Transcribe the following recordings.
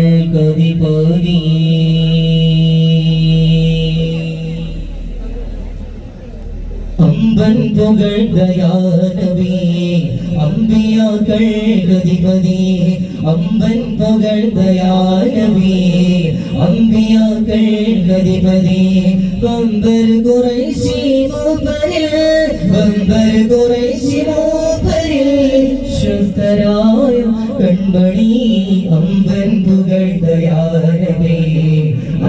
അമ്പിയാക്കൾക്കധിപതി അമ്പൻ പുകഴ്ദയാനബി അമ്പിയാക്കൾക്കധിപതി അമ്പൻ പുകഴ്ദയാനബി അമ്പിയാക്കൾക്കധിപതി ബമ്പർ ഖുറൈശി മൂപ്പരിൽ ബമ്പർ ഖുറൈശി മൂപ്പരിൽ ശുദ്ധരായ കൺമണി അമ്പൻ പുകഴ്ദയാനബി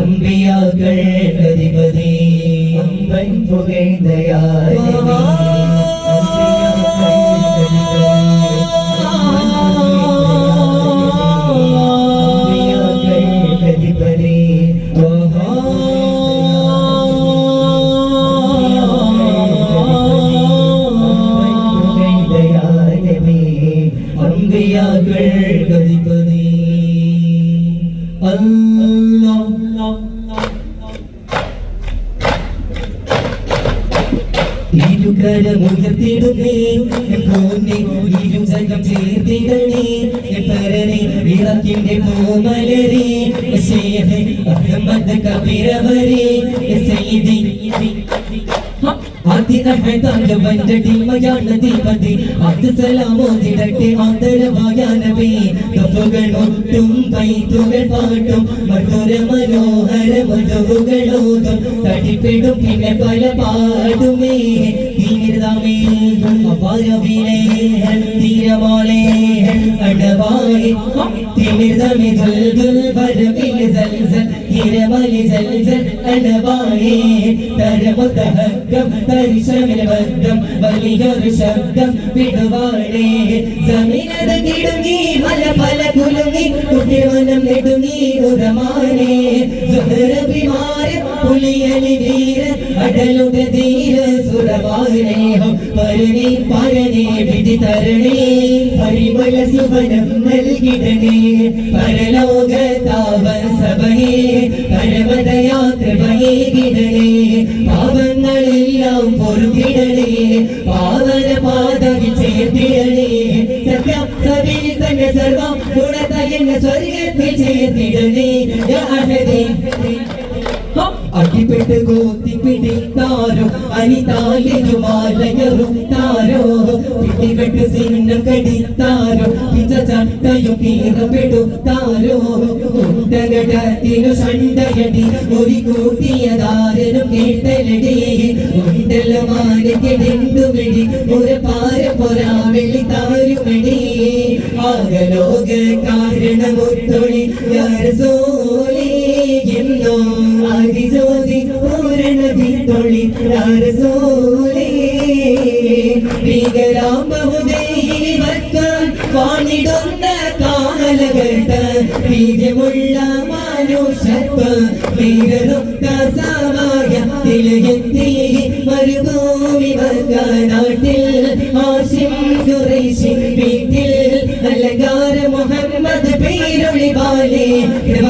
അമ്പിയാക്കൾക്കധിപതി അമ്പൻ പുകഴ്ദയാനബി ഇരുകരമുയർത്തിടുന്നേ പൂനെ ഇരുജകം ചേർത്തിടണേ പരനെ വിളക്കിന്റെ പൂമലരെ ശേഖ് അഹമ്മദ് കബീരവരെ സയ്യിദി ാണ് ദീപതി അത് സലാമോദിടട്ടെ ആദരവായാനവേ കഫുകൾ ഒട്ടും പൈത്തുകൾ പാട്ടും മധുര മനോഹര മധുകളോതും തടിപ്പിടും പിന്നെ പല പാടുമേ തീരതാമേ അപാരവിലേ തീരമാലേ അടവാളേ തിമിർദമേ ദുൽദുൽ വരവിൽ സൽസൽ തിരമലി സൽസൽ അടവാളേ തരമുതഹക്കം തരിശമിൽ ബദ്ധം വലിയൊരു ശബ്ദം വിടുവാളേ സമീനത കിടുങ്ങി മല പല കുലുങ്ങി കുട്ടിമനം നെടുങ്ങി ഉറമാനേ സുഹൃവിമാര പുലിയലി വീര അടലുക ധീര സുരവാനേഹം പരനേ പരനേ വിധി തരണേ പരിമല സുവനം നൽകിടണേ പരലോക താവൻ സഭയേ പരമദയാകൃപയേ കിടണേ പാവങ്ങളെല്ലാം പൊറുകിടണേ പാവന പാതകിൽ ചേർത്തിടണേ സത്യം സഭയിൽ തന്നെ സർവം ഗുണതയെന്ന സ്വർഗത്തിൽ ചേർത്തിടണേ അടിപ്പെട്ട് കോത്തിപ്പിടിത്താരോ അനിതാലയുമാലയറും താരോ പിടികെട്ട് സിന്നം കടിത്താരോ പിച്ചച്ചട്ടയും കീറപ്പെടുത്താരോ ഉണ്ടകടത്തിനു സണ്ടയടി ഒരു കൂട്ടിയതാരനും കേട്ടലടി ഉണ്ടല്ലോ മാനക്കെടുമെടി ഒരു പാര പൊരാവെളി താരുമെടി ആകലോക കാരണമൊത്തൊളി യാരസോലേ എന്നോ ആദിജ്യോതി പൂരണവിത്തൊളി യാരസോലേ ഭീകരാംബഹുദൈനി വക്കാൻ വാണിടുന്ന കാലഘട്ട ബീജമുള്ള മാനുഷത്വ വീരനൊക്ക സമായത്തിലെത്തി മരുഭൂമി നാട്ടിൽ ആശിം ഖുറൈശി വീട്ടിൽ അലങ്കാര മുഹമ്മദ് പേരൊളി ബാലേ കിട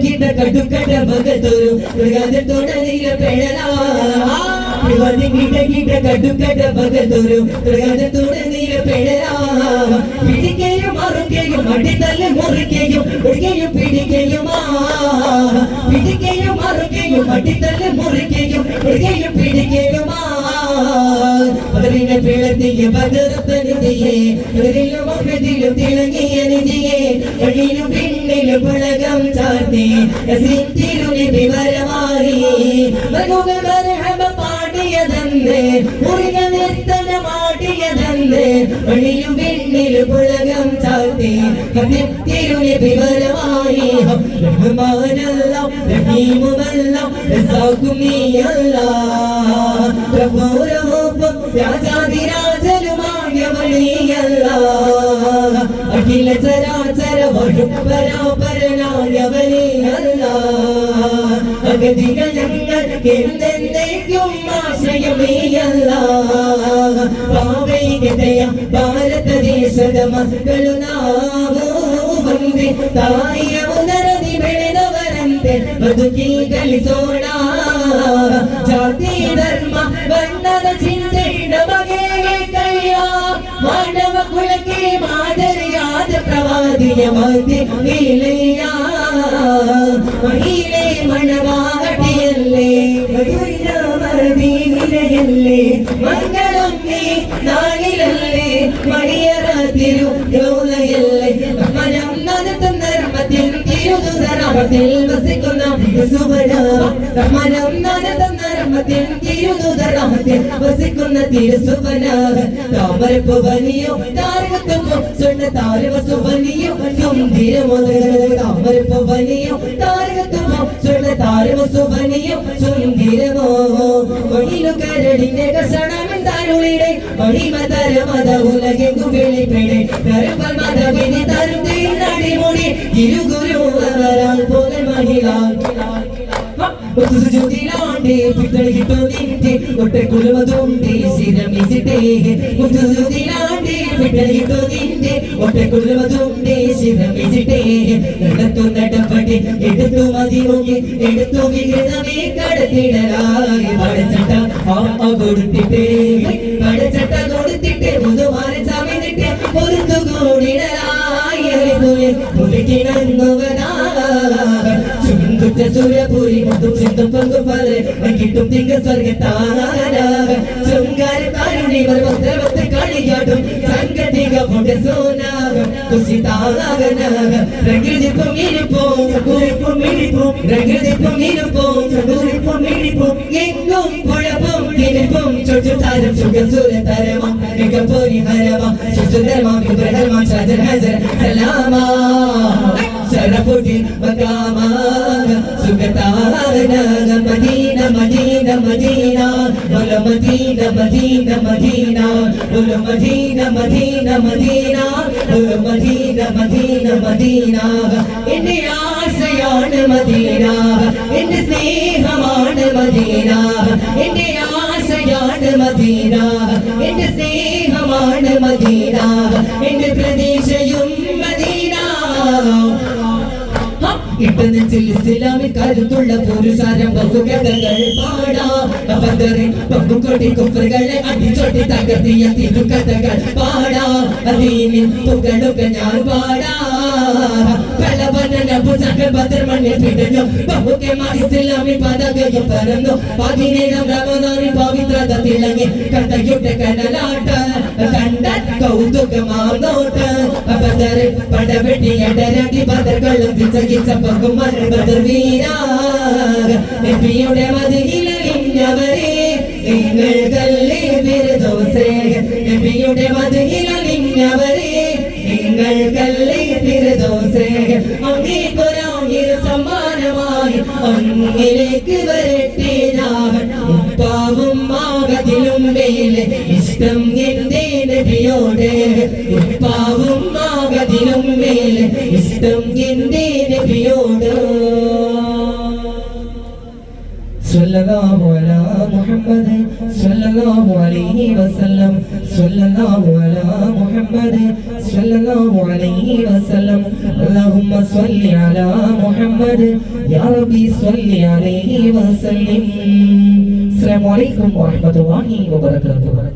കിട കടുക്കട ഭഗതൊരു മൃഗത്തോടനിര പെഴലാ കിട കിട കടുക്കട ഭഗതൊരു മൃഗത്തോടനിര പെഴലാ പിടിക്കുകയും മറുകയും അടിത്തല്ല് മുറിക്കുകയും ഒടുകയും പിടിക്കുകയുമാ പിടിക്കുകയും മറുകയും അടിത്തല്ല് മുറിക്കുകയും ഒടുകയും പിടിക്കുകയുമാ പദവിനെ പിളർത്തിയ പദർത്തനിധിയെ അതിലും മഹദിലും തിളങ്ങിയ നിധിയെ വഴിയിലും പിന്നിലും പുളകം ചാർത്തി തിരുനി വിവരമായി പാടിയതെന്ന് മുറിക നിർത്തനമാടിയതെന്ന് വഴിയിലും പിന്നിലും പുളകം ചാർത്തി തിരുനി വിവരമായി റഹ്മാനല്ലാഹ് റഹീമുമല്ലാഹ് റസാഖും നീയല്ലാഹ് പ്രഭുരൂപം രാജാതിരാജനുമായ വലിയല്ലാഹ് അഖില ചരാചര വഴുപ്പരാപരനായ വലിയല്ലാഹ് അഗതികൾ ഞങ്ങൾ എന്തെന്നേക്കും ആശ്രയമേയല്ലാഹ് പാവൈകതയ ഭാരതദേശದ ಮಕ್ಕಳು ನಾವು ಬಂದೆ ತಾಯಿಯ ಉದರದಿ ಬೆಳೆದವರಂತೆ ಬದುಕಿ ಗಳಿಸೋಣ ಜಾತಿ ಧರ್ಮ ಬಣ್ಣದ ಚಿಂತೆ ನಮಗೆ ಕೈಯ ಮಾನವ ಕುಲಕ್ಕೆ ಮಾದರಿಯಾದ ಪ್ರವಾದಿಯ ಮಧ್ಯೆ ವೀಲೆಯ ಮಹಿಳೆ ಮಣವಾಟಿಯಲ್ಲೇ ಮಧುರಿನ ಮರದೀವಿಲೆಯಲ್ಲೇ ಮಂಗಳೊಮ್ಮೆ ನಾಳಿಲಲ್ಲೇ ಮಣಿಯರ ತಿರು ಯೋಲೆಯಲ್ಲೇ ಮನಮ್ಮನ ತನ್ನರ್ಮತಿಲ್ തിരുതുതരാമത്തിൽ വസിക്കുന്ന സുവനാമനം തന്നർമ്മത്തിൽ തിരുതുതരാമത്തിൽ വസിക്കുന്ന തിരുസുവന താമരപ്പുവനിയോ താരകത്തുമ്പോ സ്വർണ്ണ താരവസുവനിയോ സുന്ദരമോദ താമരപ്പുവനിയോ താരകത്തുമ്പോ സ്വർണ്ണ താരവസുവനിയോ സുന്ദരമോ മണിലു കരടിന്റെ കഷണമെൻ താരുളിടെ മണിമതരമത ഉലകെങ്കു വെളിപ്പെടെ തരപ്പൽ മതവിധി തരും തീർന്നടിമുടി ഇരുഗുരു അവരാൽ പോലെ മഹിള മുത്തുസുജുതിലാണ്ടേ പിത്തളിട്ടോ നിന്റെ ഒട്ടക്കുളുമതുണ്ടേ ശിരമിസിട്ടേ മുത്തുസുജുതിലാണ്ടേ പിത്തളിട്ടോ നിന്റെ ഒട്ടക്കുളുമതുണ്ടേ ശിരമിസിട്ടേ നടത്തു നടപ്പട്ടെ എടുത്തു മതിമുകി എടുത്തു വികൃതമേ കടത്തിടലായി പടച്ചട്ട കൊടുത്തിട്ടേ പടച്ചട്ട കൊടുത്തിട്ടേ മുതുമാരെ ചമന്നിട്ട് പൊറുത്തു കൂടിടലായി മുതുകിണങ്ങുവനാ സുരപുരി മുത്തും സിന്ധും പങ്കും പല കിട്ടും തിങ്ക സ്വർഗത്താനാക ശൃംഗാരത്താരുണിവർ വസ്ത്രവത്ത് കളിയാട്ടും സംഗതിക പൊണ്ട സോനാക കുശിതാകനാക പ്രകൃതിപ്പും ഇരിപ്പും കുറിപ്പും ഇരിപ്പും പ്രകൃതിപ്പും ഇരിപ്പും കുറിപ്പും ഇരിപ്പും എങ്കും കുഴപ്പും തിരിപ്പും ചൊച്ചുതാരം സുഖസുരതരമ മികപ്പൊരി ഹരമ സുസുധരമ വിഗ്രഹമ ഷജർ ഹജർ സലാമാ ശരഫുട്ടി മകാമാ സുഖതാരന മദീന മദീന മദീന ബോല മദീന മദീന മദീന ബോല മദീന മദീന മദീന ബോല മദീന മദീന മദീന എന്റെ ആശയാണ് മദീന എന്റെ സ്നേഹമാണ് മദീന എന്റെ ആശയാണ് മദീന എന്റെ സ്നേഹമാണ് മദീന എന്റെ പ്രതീക്ഷയും മദീന ഇപ്പനെച്ചിൽ ഇസ്ലാമിൽ കരുത്തുള്ള പുരുഷാരം ബഹുകഥകൾ പാടാം ബദറിൻ ബഹുകോടി കുഫറുകളെ അടിച്ചോട്ടി തകർത്തിയ തിരുകഥകൾ പാടാം ദീനിൻ പുകളുക ഞാൻ പാടാം പലവനന ഭുജങ്ങൾ ബദർ മണ്ണിൽ പിടഞ്ഞു ബഹുകേമ ഇസ്ലാമിൽ പതാകയും പറന്നു 17 റമദാനിൽ പവിത്രത തിളങ്ങി കഥയുടെ കനലാട്ട കണ്ട കൗതുകമാം നോട്ട് ബദറിൽ പടവെട്ടിയടരടി ബദറുകളും വിജയിച്ച ബഹുമാൻ ബദർ വീരാക നബിയുടെ മദീനയിലലിഞ്ഞവരെ നിങ്ങൾ കല്ലേ ഫിർദൗസേ നബിയുടെ മദീനയിലലിഞ്ഞവരെ നിങ്ങൾ കല്ലേ ഫിർദൗസേ അങ്ങേ ഖുർആനിൽ സമ്മാനമായി അങ്ങിലേക്ക് വരട്ടെ ഞാൻ ഉപ്പാവും മാഗതിലും മേലെ ഇഷ്ടം എന്റെ നബിയോട് ഉപ്പാവും മാഗതിലും മേലെ ഇഷ്ടം എന്റെ നബിയോട് സല്ലല്ലാഹു അലാ മുഹമ്മദ് സല്ലല്ലാഹു അലൈഹി വസല്ലം സല്ലല്ലാഹു അലാ മുഹമ്മദ് സല്ലല്ലാഹു അലൈഹി വസല്ലം അല്ലാഹുമ്മ സ്വല്ലി അലാ മുഹമ്മദ് യാ റബ്ബി സ്വല്ലി അലൈഹി വസല്ലം അസ്സലാമു അലൈക്കും വറഹ്മത്തുള്ളാഹി വബറകാതുഹു